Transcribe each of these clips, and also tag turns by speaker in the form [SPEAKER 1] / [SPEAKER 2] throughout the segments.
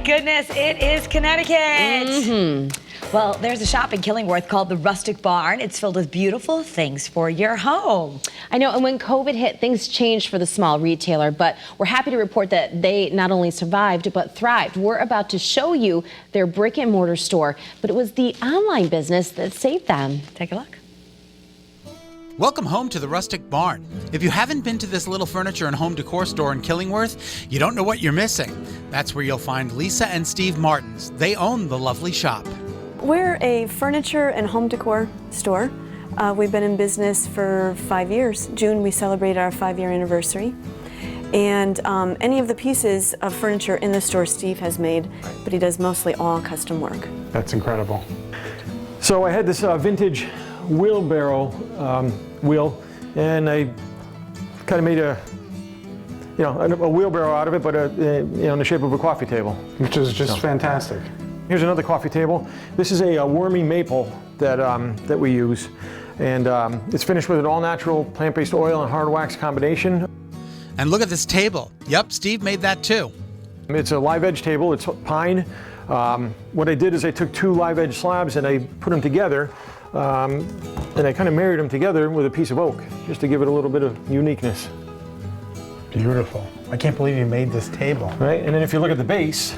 [SPEAKER 1] Thank goodness it is Connecticut. Well, there's a shop in Killingworth called the Rustic Barn. It's filled with beautiful things for your home.
[SPEAKER 2] I know, and when COVID hit, things changed for the small retailer, but we're happy to report that they not only survived, but thrived. We're about to show you their brick and mortar store, but it was the online business that saved them.
[SPEAKER 1] Take a look.
[SPEAKER 3] Welcome home to the Rustic Barn. If you haven't been to this little furniture and home decor store in Killingworth, you don't know what you're missing. That's where you'll find Lisa and Steve Martins. They own the lovely shop.
[SPEAKER 4] We're a furniture and home decor store. We've been in business for 5 years. June, we celebrated our 5-year anniversary. And any of the pieces of furniture in the store Steve has made, but he does mostly all custom work.
[SPEAKER 5] That's incredible.
[SPEAKER 6] So I had this vintage wheelbarrow wheel, and I kind of made a wheelbarrow out of it, but in the shape of a coffee table.
[SPEAKER 5] Which is just fantastic.
[SPEAKER 6] Here's another coffee table. This is a wormy maple that we use, and it's finished with an all-natural plant-based oil and hard wax combination.
[SPEAKER 3] And look at this table. Yep, Steve made that too.
[SPEAKER 6] It's a live edge table. It's pine. What I did is I took 2 live edge slabs and I put them together. And I kind of married them together with a piece of oak, just to give it a little bit of uniqueness.
[SPEAKER 5] Beautiful. I can't believe you made this table.
[SPEAKER 6] Right, and then if you look at the base,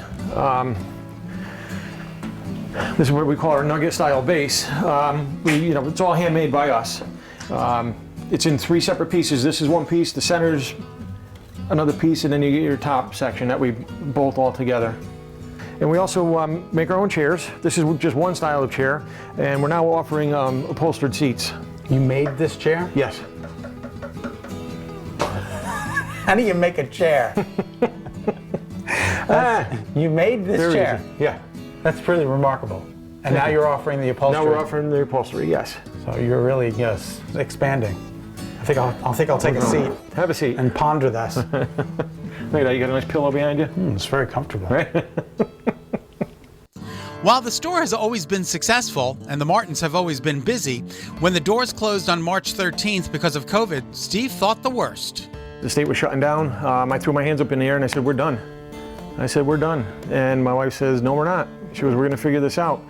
[SPEAKER 6] this is what we call our nugget-style base. It's all handmade by us. It's in 3 separate pieces. This is one piece, the center's another piece, and then you get your top section that we bolt all together. And we also make our own chairs. This is just one style of chair, and we're now offering upholstered seats.
[SPEAKER 5] You made this chair?
[SPEAKER 6] Yes.
[SPEAKER 5] How do you make a chair? You made this chair?
[SPEAKER 6] Easy. Yeah.
[SPEAKER 5] That's pretty remarkable. And now you're offering the upholstery?
[SPEAKER 6] Now we're offering the upholstery, yes.
[SPEAKER 5] So you're really, yes, expanding. I think I'll take a seat.
[SPEAKER 6] Have a seat.
[SPEAKER 5] And ponder this.
[SPEAKER 6] Look at that, you got a nice pillow behind you?
[SPEAKER 5] It's very comfortable.
[SPEAKER 6] Right?
[SPEAKER 3] While the store has always been successful and the Martins have always been busy, when the doors closed on March 13th because of COVID, Steve thought the worst.
[SPEAKER 6] The state was shutting down. I threw my hands up in the air and I said, we're done. I said, we're done. And my wife says, no, we're not. She goes, we're going to figure this out.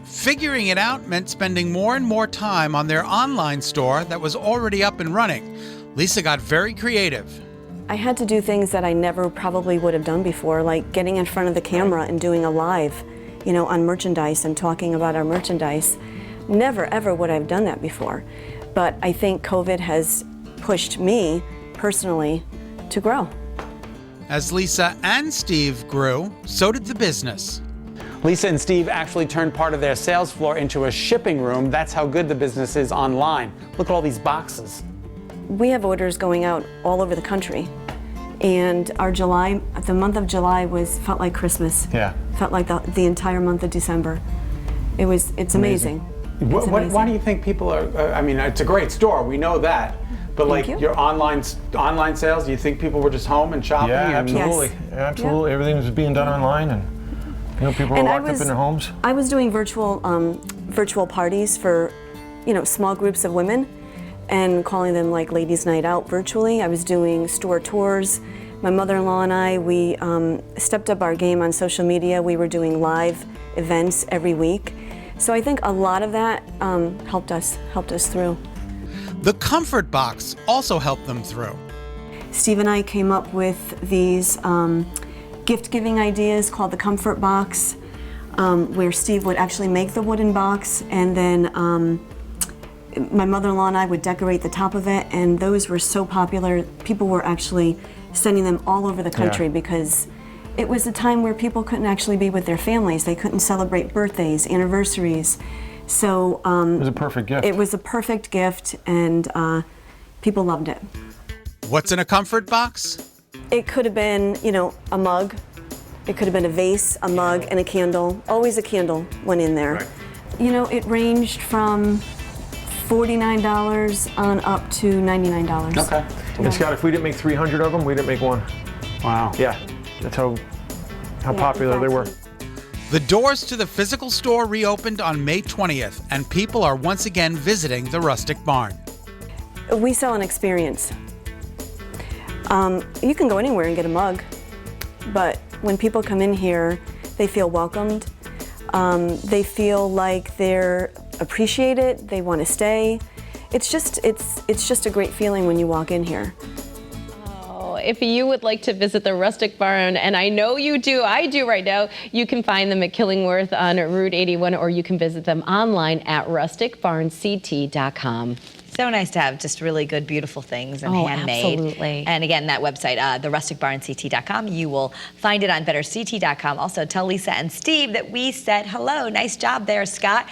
[SPEAKER 3] Figuring it out meant spending more and more time on their online store that was already up and running. Lisa got very creative.
[SPEAKER 4] I had to do things that I never probably would have done before, like getting in front of the camera and doing a live, on merchandise and talking about our merchandise. Never, ever would I have done that before. But I think COVID has pushed me personally to grow.
[SPEAKER 3] As Lisa and Steve grew, so did the business.
[SPEAKER 7] Lisa and Steve actually turned part of their sales floor into a shipping room. That's how good the business is online. Look at all these boxes.
[SPEAKER 4] We have orders going out all over the country. And the month of July felt like Christmas.
[SPEAKER 6] Yeah.
[SPEAKER 4] Felt like the entire month of December. It's amazing.
[SPEAKER 7] Why do you think people are, it's a great store, we know that. But like your online sales, do you think people were just home and shopping?
[SPEAKER 6] Yeah, absolutely.
[SPEAKER 4] Yes.
[SPEAKER 6] Absolutely. Yeah. Everything was being done online, and people were locked up in their homes.
[SPEAKER 4] I was doing virtual parties for small groups of women and calling them like ladies' night out virtually. I was doing store tours. My mother-in-law and I, we stepped up our game on social media. We were doing live events every week. So I think a lot of that helped us through.
[SPEAKER 3] The Comfort Box also helped them through.
[SPEAKER 4] Steve and I came up with these gift-giving ideas called the Comfort Box, where Steve would actually make the wooden box, and then my mother-in-law and I would decorate the top of it, and those were so popular. People were actually sending them all over the country because it was a time where people couldn't actually be with their families. They couldn't celebrate birthdays, anniversaries. So
[SPEAKER 6] it was a perfect gift.
[SPEAKER 4] It was a perfect gift, and people loved it.
[SPEAKER 3] What's in a Comfort Box?
[SPEAKER 4] It could have been, a mug. It could have been a vase, a mug, and a candle. Always a candle went in there. Right. It ranged from $49 on up to $99.
[SPEAKER 7] Okay.
[SPEAKER 6] And Scott, if we didn't make 300 of them, we didn't make one.
[SPEAKER 7] Wow.
[SPEAKER 6] Yeah, that's how popular they were.
[SPEAKER 3] The doors to the physical store reopened on May 20th, and people are once again visiting the Rustic Barn.
[SPEAKER 4] We sell an experience. You can go anywhere and get a mug, but when people come in here, They feel welcomed. They feel like they're appreciated. They want to stay. It's just a great feeling when you walk in here.
[SPEAKER 2] If you would like to visit the Rustic Barn, and I know you do, I do right now, you can find them at Killingworth on Route 81, or you can visit them online at rusticbarnct.com.
[SPEAKER 1] So nice to have just really good, beautiful things and handmade.
[SPEAKER 2] Absolutely.
[SPEAKER 1] And again, that website, therusticbarnct.com, you will find it on betterct.com. Also, tell Lisa and Steve that we said hello. Nice job there, Scott.